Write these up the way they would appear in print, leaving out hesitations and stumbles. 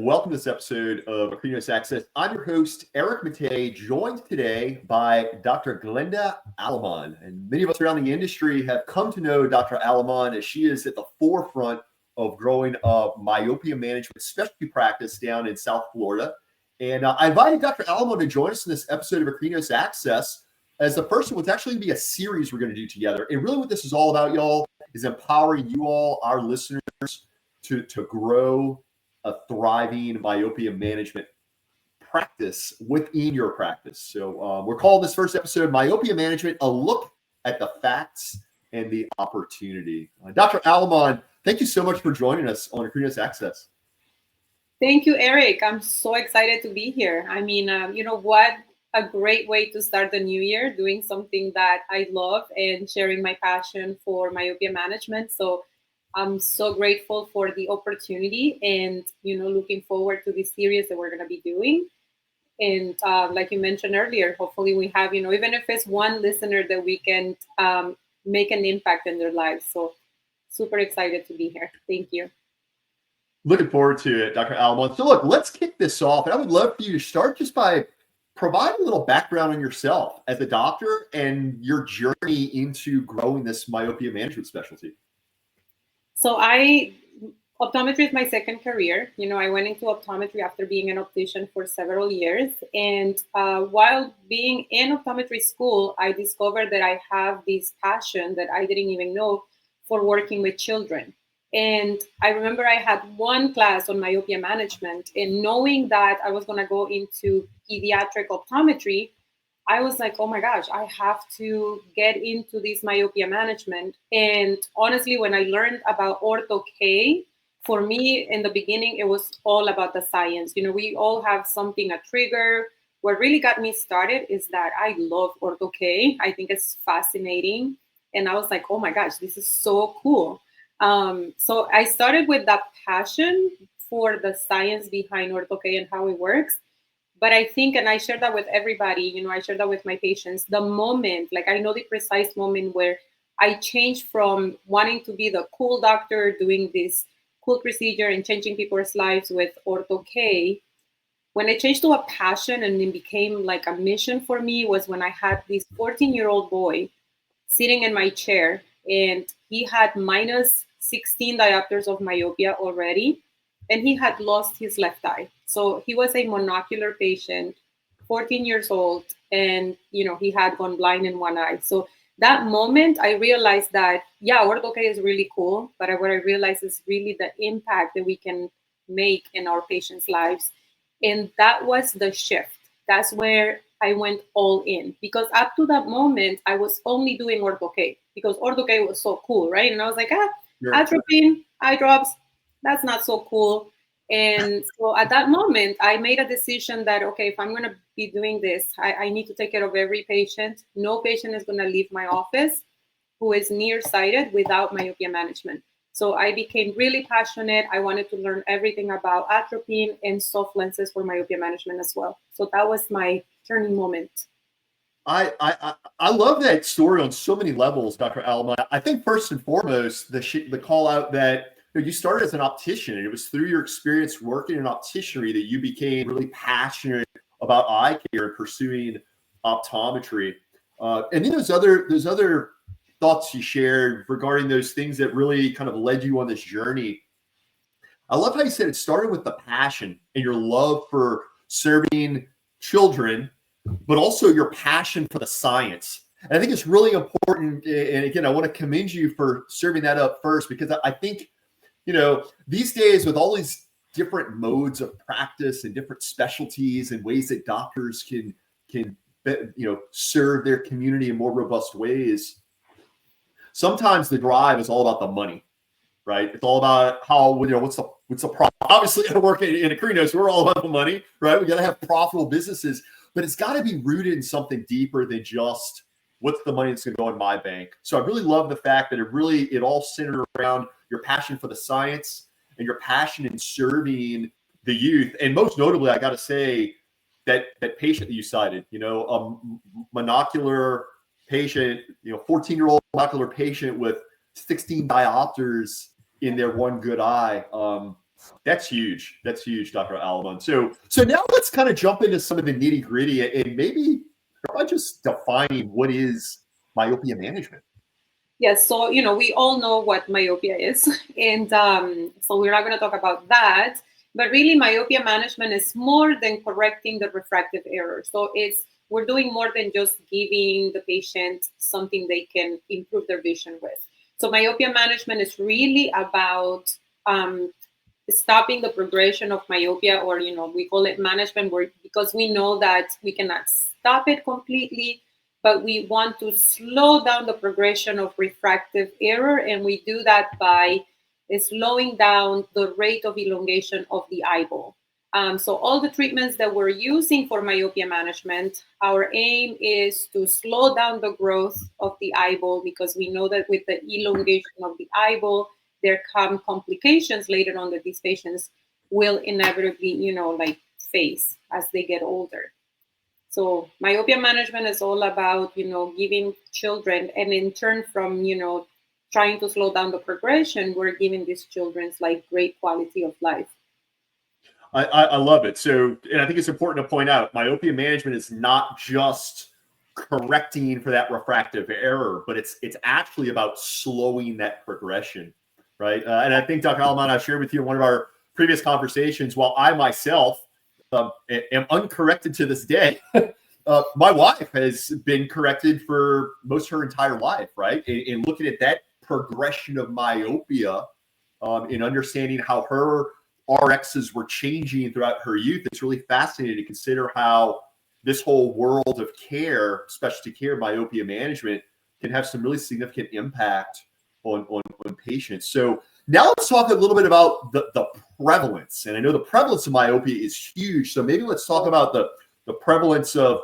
welcome to this episode of Acrinos Access. I'm your host, Eric Matei, joined today by Dr. Glenda Aleman. And many of us around the industry have come to know Dr. Aleman as she is at the forefront of growing a myopia management specialty practice down in South Florida. And I invited Dr. Aleman to join us in this episode of Acrinos Access as the first one. It's actually going to be a series we're going to do together. And really what this is all about, y'all, is empowering you all, our listeners, to grow a thriving myopia management practice within your practice. So we're calling this first episode Myopia Management, a look at the facts and the opportunity. Dr. Aleman, thank you so much for joining us on Acrinos Access. Thank you, Eric. I'm so excited to be here. I mean, what a great way to start the new year, doing something that I love and sharing my passion for myopia management. So I'm so grateful for the opportunity and, looking forward to this series that we're going to be doing. And like you mentioned earlier, hopefully we have, even if it's one listener that we can make an impact in their lives. So super excited to be here. Thank you. Looking forward to it, Dr. Aleman. So look, let's kick this off. And I would love for you to start just by providing a little background on yourself as a doctor and your journey into growing this myopia management specialty. So optometry is my second career. I went into optometry after being an optician for several years. And while being in optometry school, I discovered that I have this passion that I didn't even know for working with children. And I remember I had one class on myopia management, and knowing that I was going to go into pediatric optometry, I was like, oh my gosh, I have to get into this myopia management. And honestly, when I learned about Ortho K, for me in the beginning, it was all about the science. We all have something, a trigger. What really got me started is that I love Ortho K. I think it's fascinating. And I was like, oh my gosh, this is so cool. So I started with that passion for the science behind Ortho K and how it works. But I think, and I share that with everybody, I share that with my patients, the moment, like I know the precise moment where I changed from wanting to be the cool doctor doing this cool procedure and changing people's lives with Ortho K. When I changed to a passion and it became like a mission for me was when I had this 14-year-old boy sitting in my chair, and he had minus 16 diopters of myopia already, and he had lost his left eye. So he was a monocular patient, 14 years old, and he had gone blind in one eye. So that moment, I realized that, Ortho K is really cool, but what I realized is really the impact that we can make in our patients' lives. And that was the shift. That's where I went all in, because up to that moment, I was only doing Ortho K because Ortho K was so cool, right? And I was like, atropine, eye drops, that's not so cool. And so at that moment, I made a decision that, okay, if I'm going to be doing this, I need to take care of every patient. No patient is going to leave my office who is nearsighted without myopia management. So I became really passionate. I wanted to learn everything about atropine and soft lenses for myopia management as well. So that was my turning moment. I love that story on so many levels, Dr. Aleman. I think first and foremost, the call out that you started as an optician, and it was through your experience working in opticianry that you became really passionate about eye care and pursuing optometry. And then those other thoughts you shared regarding those things that really kind of led you on this journey. I love how you said it started with the passion and your love for serving children, but also your passion for the science. And I think it's really important. And again, I want to commend you for serving that up first, because I think, these days with all these different modes of practice and different specialties and ways that doctors can serve their community in more robust ways, sometimes the drive is all about the money, right? It's all about how, what's the profit. Obviously, I work in Acrinos, we're all about the money, right? We got to have profitable businesses, but it's got to be rooted in something deeper than just what's the money that's going to go in my bank. So I really love the fact that it all centered around your passion for the science and your passion in serving the youth. And most notably, I got to say that patient that you cited, a monocular patient, 14-year-old monocular patient with 16 diopters in their one good eye. That's huge. That's huge, Dr. Aleman. So now let's kind of jump into some of the nitty gritty and maybe start just defining what is myopia management. Yes, so we all know what myopia is, and so we're not going to talk about that. But really, myopia management is more than correcting the refractive error. So we're doing more than just giving the patient something they can improve their vision with. So myopia management is really about stopping the progression of myopia, or we call it management work, because we know that we cannot stop it completely, but we want to slow down the progression of refractive error, and we do that by slowing down the rate of elongation of the eyeball. So all the treatments that we're using for myopia management, our aim is to slow down the growth of the eyeball, because we know that with the elongation of the eyeball, there come complications later on that these patients will inevitably, like face as they get older. So myopia management is all about, giving children, and in turn from, trying to slow down the progression, we're giving these children's like great quality of life. I love it. So, and I think it's important to point out, myopia management is not just correcting for that refractive error, but it's actually about slowing that progression, right? And I think, Dr. Aleman, I shared with you in one of our previous conversations, while I myself am uncorrected to this day, my wife has been corrected for most of her entire life, right? And looking at that progression of myopia, in understanding how her RXs were changing throughout her youth, it's really fascinating to consider how this whole world of care, specialty care, myopia management, can have some really significant impact on patients. So now let's talk a little bit about the prevalence. And I know the prevalence of myopia is huge. So maybe let's talk about the prevalence of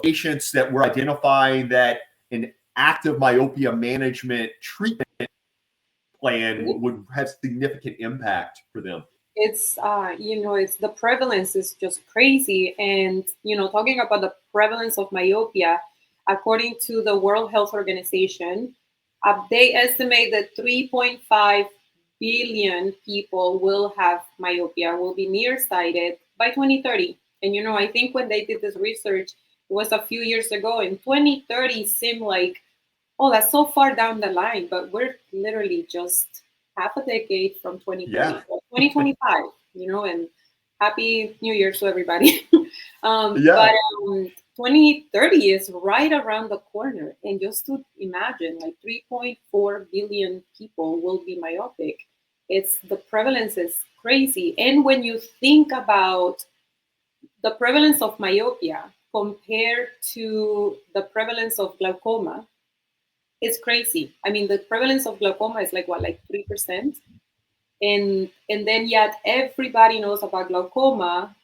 patients that we're identifying that an active myopia management treatment plan would have significant impact for them. It's it's the prevalence is just crazy. And talking about the prevalence of myopia, according to the World Health Organization, they estimate that 3.5 billion people will have myopia, will be nearsighted by 2030. And I think when they did this research, it was a few years ago, and 2030 seemed like, oh, that's so far down the line, but we're literally just half a decade from 2030, Yeah. 2025, and happy New Year to everybody. Yeah. But 2030 is right around the corner. And just to imagine, like 3.4 billion people will be myopic. The prevalence is crazy. And when you think about the prevalence of myopia compared to the prevalence of glaucoma, it's crazy. I mean, the prevalence of glaucoma is like 3%, and then yet everybody knows about glaucoma,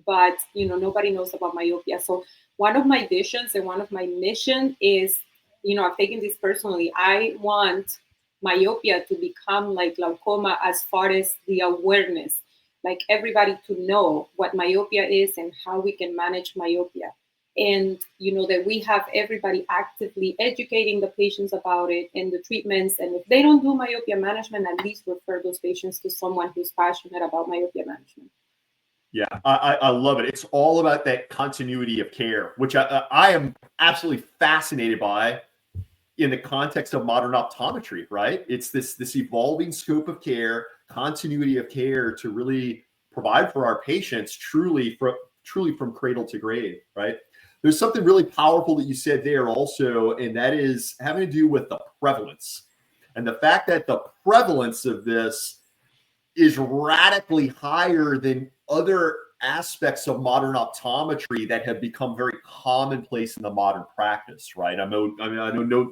but nobody knows about myopia. So one of my visions and one of my mission is, I've taken this personally. I want myopia to become like glaucoma as far as the awareness, like everybody to know what myopia is and how we can manage myopia. And that we have everybody actively educating the patients about it and the treatments, and if they don't do myopia management, at least refer those patients to someone who's passionate about myopia management. Yeah, I love it. It's all about that continuity of care, which I am absolutely fascinated by in the context of modern optometry, right? It's this evolving scope of care, continuity of care to really provide for our patients truly from cradle to grave, right? There's something really powerful that you said there also, and that is having to do with the prevalence and the fact that the prevalence of this is radically higher than other aspects of modern optometry that have become very commonplace in the modern practice, right? I know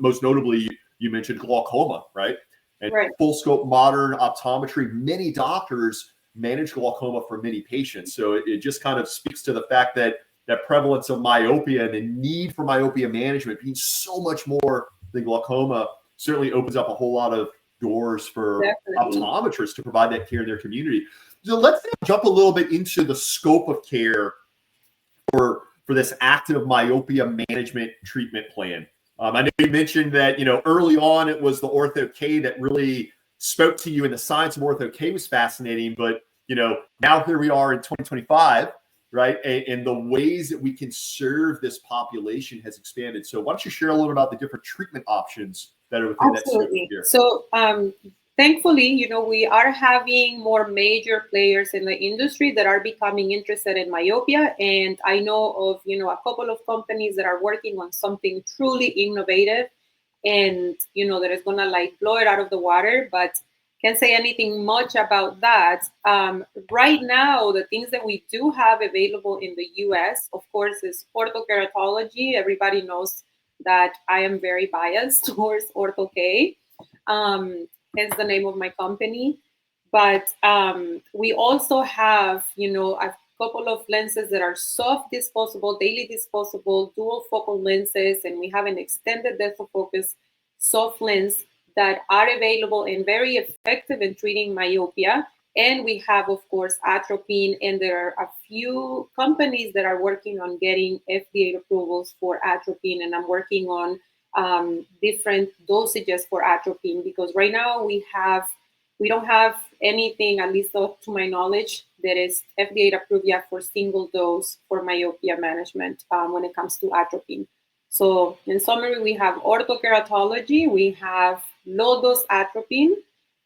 most notably you mentioned glaucoma, right? And Right. full scope modern optometry, many doctors manage glaucoma for many patients. So it just kind of speaks to the fact that prevalence of myopia and the need for myopia management being so much more than glaucoma certainly opens up a whole lot of doors for Definitely. optometrists to provide that care in their community. So let's jump a little bit into the scope of care for this active myopia management treatment plan. I know you mentioned that early on it was the Ortho K that really spoke to you, and the science of Ortho K was fascinating. But now here we are in 2025, right? And the ways that we can serve this population has expanded. So why don't you share a little about the different treatment options that are within that scope Absolutely. here? So, thankfully, we are having more major players in the industry that are becoming interested in myopia. And I know of, a couple of companies that are working on something truly innovative and, that is going to like blow it out of the water, but can't say anything much about that. Right now, the things that we do have available in the US, of course, is orthokeratology. Everybody knows that I am very biased towards Ortho-K, hence the name of my company. But we also have, a couple of lenses that are soft disposable, daily disposable, dual focal lenses, and we have an extended depth of focus soft lens that are available and very effective in treating myopia. And we have, of course, atropine, and there are a few companies that are working on getting FDA approvals for atropine, and I'm working on different dosages for atropine because right now we don't have anything, at least to my knowledge, that is FDA approved yet for single dose for myopia management when it comes to atropine. So in summary, we have orthokeratology, we have low dose atropine,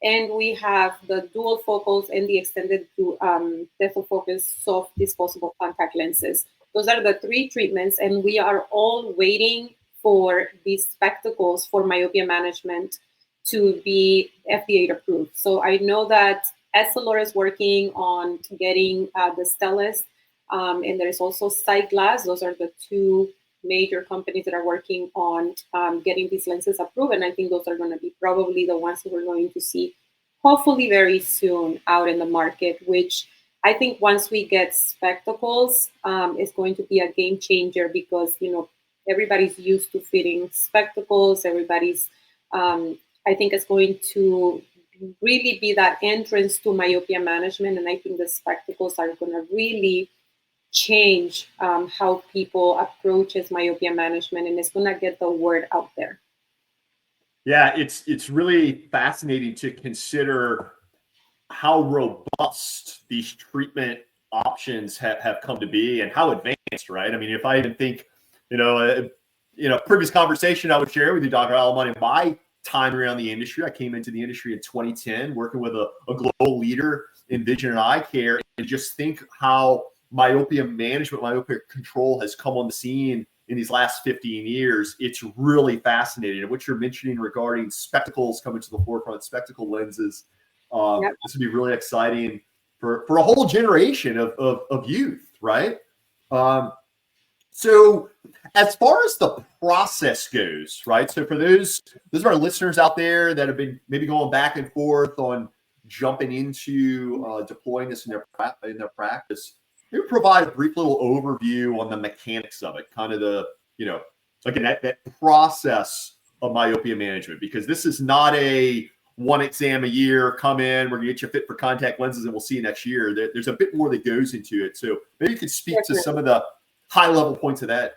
and we have the dual focals and the extended depth of focus soft disposable contact lenses. Those are the three treatments, and we are all waiting for these spectacles for myopia management to be FDA approved. So I know that Essilor is working on getting the Stellest, and there's also SightGlass. Those are the two major companies that are working on getting these lenses approved. And I think those are going to be probably the ones that we're going to see hopefully very soon out in the market, which I think once we get spectacles, is going to be a game changer because, everybody's used to fitting spectacles. Everybody's, I think it's going to really be that entrance to myopia management. And I think the spectacles are going to really change how people approaches myopia management, and it's going to get the word out there. Yeah, it's really fascinating to consider how robust these treatment options have come to be and how advanced, right? I mean, if I even think, previous conversation I would share with you, Dr. Aleman, in my time around the industry, I came into the industry in 2010, working with a global leader in vision and eye care, and just think how myopia management, myopia control has come on the scene in these last 15 years. It's really fascinating. And what you're mentioning regarding spectacles coming to the forefront, spectacle lenses, Yep. this would be really exciting for a whole generation of youth, right? So as far as the process goes, right? So for those of our listeners out there that have been maybe going back and forth on jumping into deploying this in their practice, maybe provide a brief little overview on the mechanics of it, kind of the, like that process of myopia management, because this is not a one exam a year, come in, we're gonna get you fit for contact lenses and we'll see you next year. There's a bit more that goes into it. So maybe you could speak to some of the high level points of that.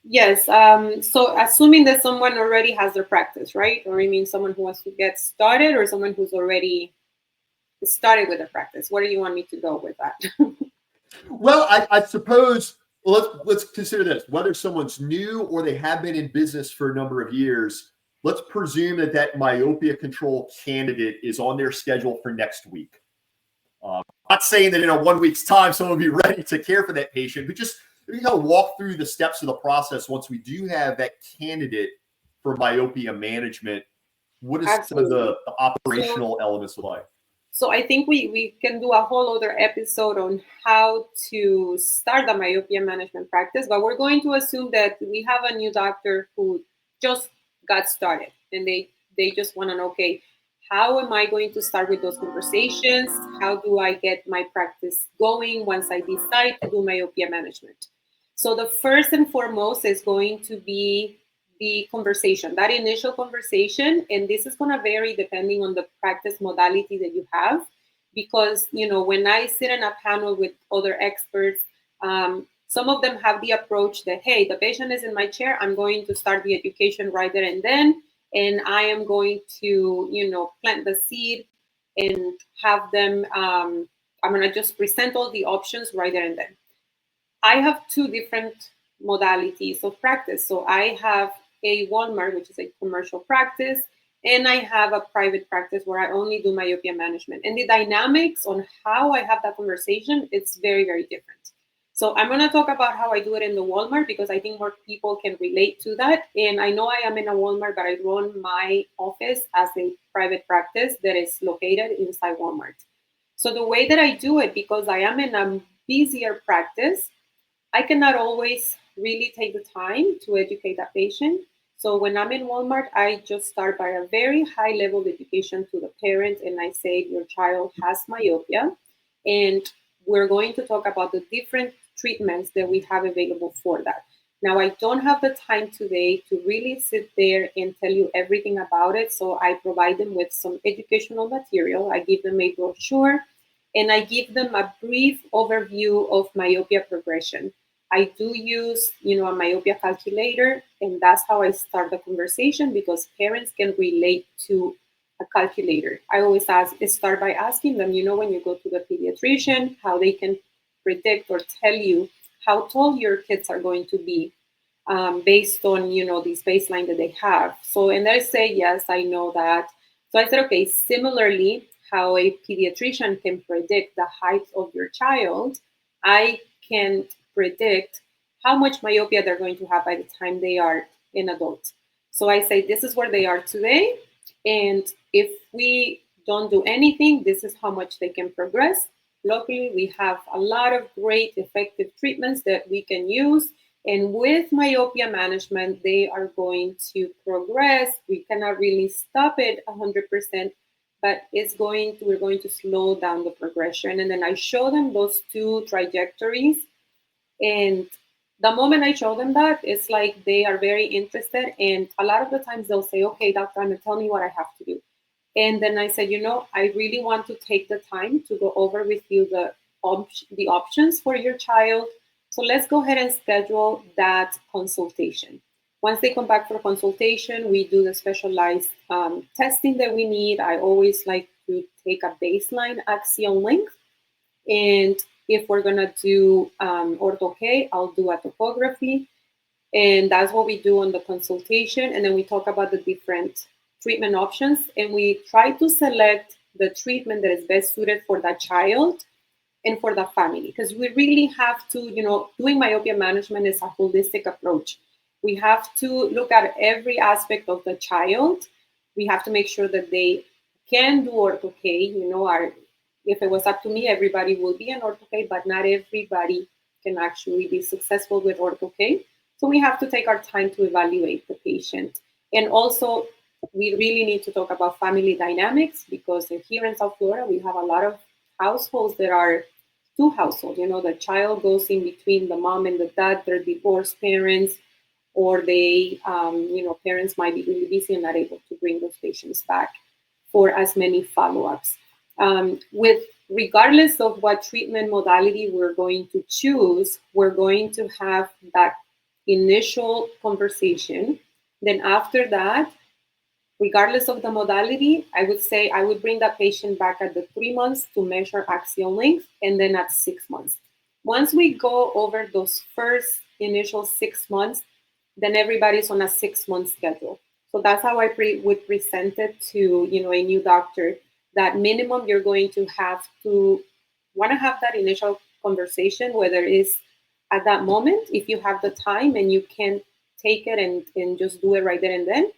Yes. So assuming that someone already has their practice, right? Or you mean someone who wants to get started or someone who's already started with a practice? Where do you want me to go with that? Well, I suppose, let's consider this. Whether someone's new or they have been in business for a number of years, let's presume that myopia control candidate is on their schedule for next week. Not saying that in 1 week's time someone will be ready to care for that patient, but just we kind of walk through the steps of the process once we do have that candidate for myopia management. What is Absolutely. some of the operational elements like? So I think we can do a whole other episode on how to start the myopia management practice, but we're going to assume that we have a new doctor who just got started and they just want to know, okay, how am I going to start with those conversations? How do I get my practice going once I decide to do myopia management? So the first and foremost is going to be the conversation, that initial conversation. And this is going to vary depending on the practice modality that you have. Because, when I sit in a panel with other experts, some of them have the approach that, hey, the patient is in my chair, I'm going to start the education right there and then. And I am going to, plant the seed and have them I'm going to just present all the options right there and then. I have two different modalities of practice. So I have a Walmart, which is a commercial practice, and I have a private practice where I only do myopia management. And the dynamics on how I have that conversation, it's very, very different. So I'm going to talk about how I do it in the Walmart because I think more people can relate to that. And I know I am in a Walmart, but I run my office as a private practice that is located inside Walmart. So the way that I do it, because I am in a busier practice, I cannot always really take the time to educate that patient. So when I'm in Walmart, I just start by a very high level of education to the parent, and I say, your child has myopia, and we're going to talk about the different treatments that we have available for that. Now, I don't have the time today to really sit there and tell you everything about it, so I provide them with some educational material. I give them a brochure, and I give them a brief overview of myopia progression. I do use, a myopia calculator, and that's how I start the conversation because parents can relate to a calculator. I always start by asking them, when you go to the pediatrician, how they can predict or tell you how tall your kids are going to be based on, this baseline that they have. So, and they say, yes, I know that. So I said, okay, similarly, how a pediatrician can predict the height of your child, I can predict how much myopia they're going to have by the time they are an adult. So I say, this is where they are today. And if we don't do anything, this is how much they can progress. Luckily, we have a lot of great effective treatments that we can use. And with myopia management, they are going to progress. We cannot really stop it 100%, but we're going to slow down the progression. And then I show them those two trajectories. And the moment I show them that, it's like they are very interested. And a lot of the times they'll say, okay, Dr. tell me what I have to do. And then I said, I really want to take the time to go over with you the options for your child. So let's go ahead and schedule that consultation. Once they come back for consultation, we do the specialized testing that we need. I always like to take a baseline axial length. And if we're going to do ortho-K, I'll do a topography. And that's what we do on the consultation. And then we talk about the different treatment options. And we try to select the treatment that is best suited for that child and for the family. Because we really have to, doing myopia management is a holistic approach. We have to look at every aspect of the child. We have to make sure that they can do ortho-K. If it was up to me, everybody will be an ortho-K, but not everybody can actually be successful with ortho-K. So we have to take our time to evaluate the patient. And also, we really need to talk about family dynamics because here in South Florida, we have a lot of households that are two households. The child goes in between the mom and the dad, they're divorced parents, or they, parents might be really busy and not able to bring those patients back for as many follow-ups. Regardless of what treatment modality we're going to choose, we're going to have that initial conversation. Then after that, regardless of the modality, I would say I would bring that patient back at the 3 months to measure axial length, and then at 6 months. Once we go over those first initial 6 months, then everybody's on a 6-month schedule. So that's how I would present it to a new doctor. That minimum you're going to have to want to have that initial conversation, whether it's at that moment, if you have the time and you can take it and just do it right there and then,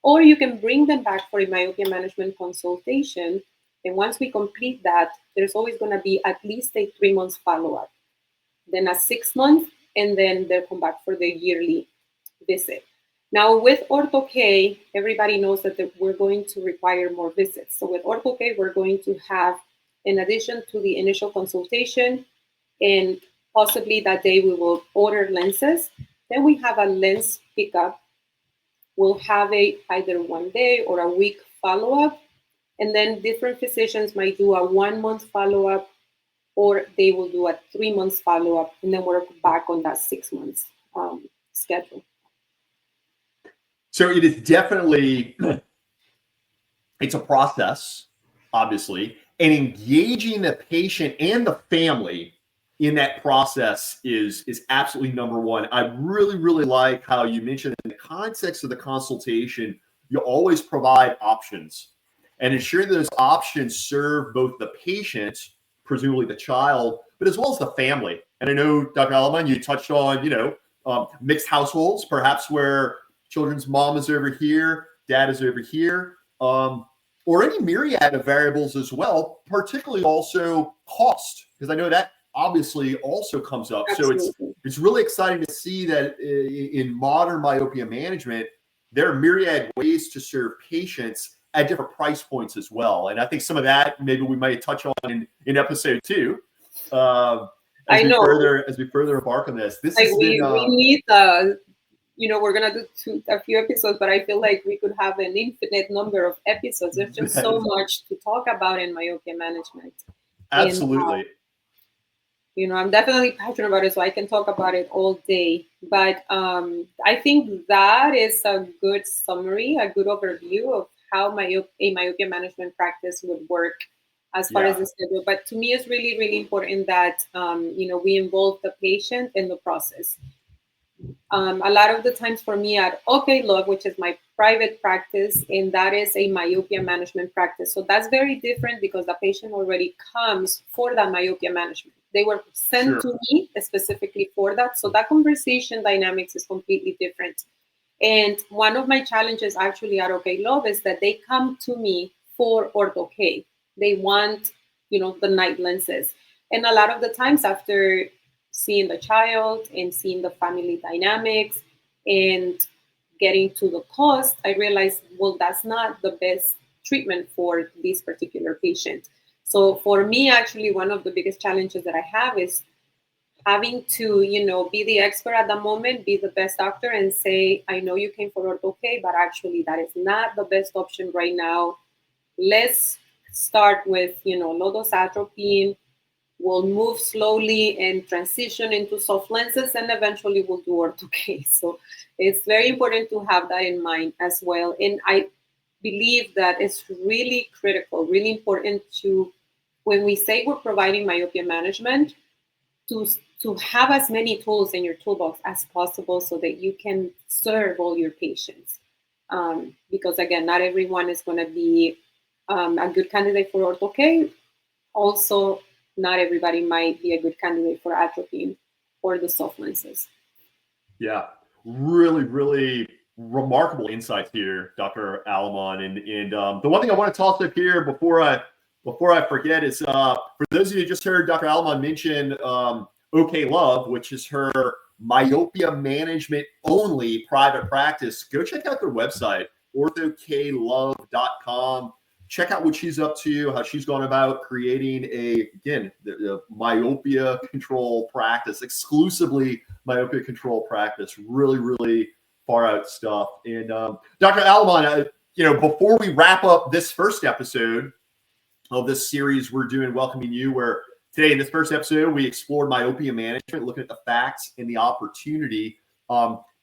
or you can bring them back for a myopia management consultation. And once we complete that, there's always going to be at least a 3 months follow-up, then a 6 month, and then they'll come back for the yearly visit. Now with ortho-K, everybody knows that we're going to require more visits. So with ortho-K, we're going to have, in addition to the initial consultation, and possibly that day we will order lenses. Then we have a lens pickup. We'll have either 1 day or a week follow-up. And then different physicians might do a 1 month follow-up, or they will do a 3 months follow-up, and then we're back on that 6 months schedule. So it is definitely, it's a process, obviously. and engaging the patient and the family in that process is absolutely number one. I really, really like how you mentioned in the context of the consultation, you always provide options and ensuring those options serve both the patient, presumably the child, but as well as the family. And I know, Dr. Aleman, you touched on, mixed households, perhaps where children's mom is over here, dad is over here, or any myriad of variables as well, particularly also cost, because I know that obviously also comes up. Absolutely. So it's really exciting to see that in modern myopia management, there are myriad ways to serve patients at different price points as well. And I think some of that maybe we might touch on in episode 2. As we further embark on this. This like has we been need we're gonna do a few episodes, but I feel like we could have an infinite number of episodes. There's just so much to talk about in myopia management. Absolutely. And, I'm definitely passionate about it, so I can talk about it all day. But I think that is a good summary, a good overview of how a myopia management practice would work as far as the schedule. But to me, it's really, really important that we involve the patient in the process. A lot of the times for me at OK Love, which is my private practice, and that is a myopia management practice. So that's very different because the patient already comes for that myopia management. They were sent to me specifically for that. So that conversation dynamics is completely different. And one of my challenges actually at OK Love is that they come to me for ortho K. They want, the night lenses. And a lot of the times after seeing the child and seeing the family dynamics and getting to the cost, I realized, well, that's not the best treatment for this particular patient. So for me, actually, one of the biggest challenges that I have is having to, be the expert at the moment, be the best doctor and say, I know you came for ortho K, but actually that is not the best option right now. Let's start with, low-dose atropine. We'll move slowly and transition into soft lenses, and eventually we'll do ortho K. So it's very important to have that in mind as well. And I believe that it's really critical, really important to, when we say we're providing myopia management, to have as many tools in your toolbox as possible so that you can serve all your patients. Because again, not everyone is going to be a good candidate for ortho K. Also, not everybody might be a good candidate for atropine or the soft lenses. Yeah, really, really remarkable insights here, Dr. Aleman. And the one thing I want to toss up here before I forget is for those of you who just heard Dr. Aleman mention OK Love, which is her myopia management only private practice. Go check out their website, orthoklove.com. Check out what she's up to, how she's gone about creating the myopia control practice, exclusively myopia control practice. Really, really far out stuff. And Dr. Aleman, before we wrap up this first episode of this series we're doing, Welcoming You, where today in this first episode, we explored myopia management, looking at the facts and the opportunity.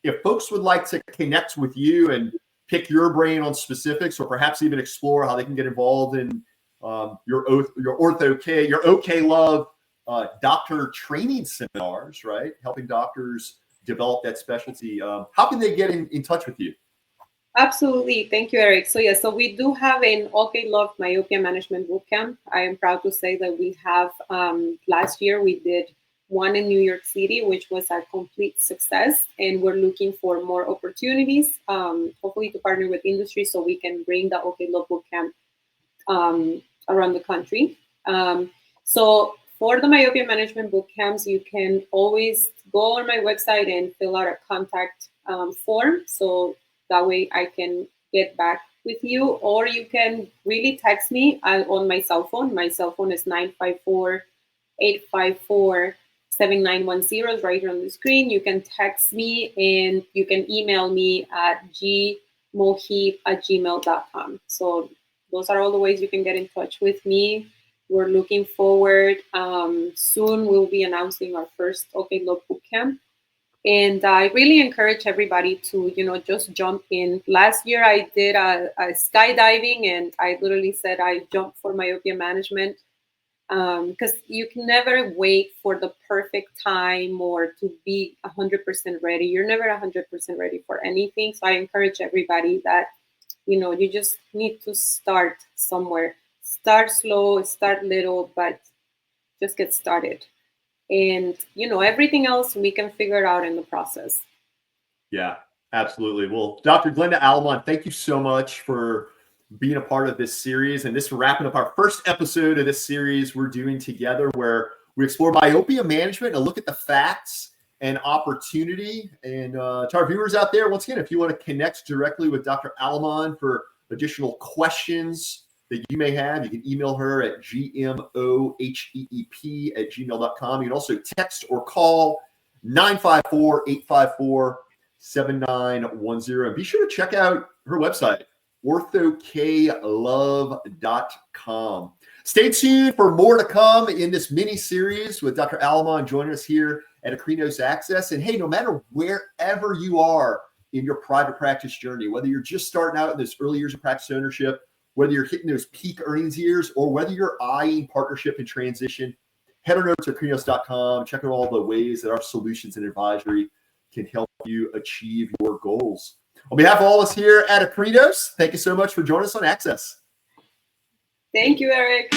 If folks would like to connect with you and pick your brain on specifics, or perhaps even explore how they can get involved in your ortho K, your OK Love doctor training seminars, right? Helping doctors develop that specialty. How can they get in touch with you? Absolutely. Thank you, Eric. So so we do have an OK Love Myopia Management Bootcamp. I am proud to say that we have, last year we did one in New York City, which was a complete success. And we're looking for more opportunities, hopefully to partner with industry so we can bring the OK Love Bootcamp around the country. So for the myopia management bootcamps, you can always go on my website and fill out a contact form. So that way I can get back with you, or you can really text me on my cell phone. My cell phone is 954-854-7910 right here on the screen. You can text me and you can email me at gmohib@gmail.com. So those are all the ways you can get in touch with me. We're looking forward. Soon we'll be announcing our first OK Love Bootcamp. And I really encourage everybody to, just jump in. Last year, I did a skydiving, and I literally said I jumped for myopia management, because you can never wait for the perfect time or to be 100% ready. You're never 100% ready for anything. So I encourage everybody that, you just need to start somewhere. Start slow, start little, but just get started. And, everything else we can figure out in the process. Yeah, absolutely. Well, Dr. Glenda Aleman, thank you so much for being a part of this series. And this wrapping up our first episode of this series we're doing together, where we explore myopia management and look at the facts and opportunity. And to our viewers out there, once again, if you want to connect directly with Dr. Aleman for additional questions that you may have, you can email her at gmoheep@gmail.com. You can also text or call 954-854-7910. And be sure to check out her website, orthoklove.com. Stay tuned for more to come in this mini series with Dr. Aleman joining us here at Acrinos Access. And hey, no matter wherever you are in your private practice journey, whether you're just starting out in those early years of practice ownership, whether you're hitting those peak earnings years, or whether you're eyeing partnership and transition, head on over to acrinos.com, check out all the ways that our solutions and advisory can help you achieve your goals. On behalf of all of us here at Acrinos, thank you so much for joining us on Access. Thank you, Eric.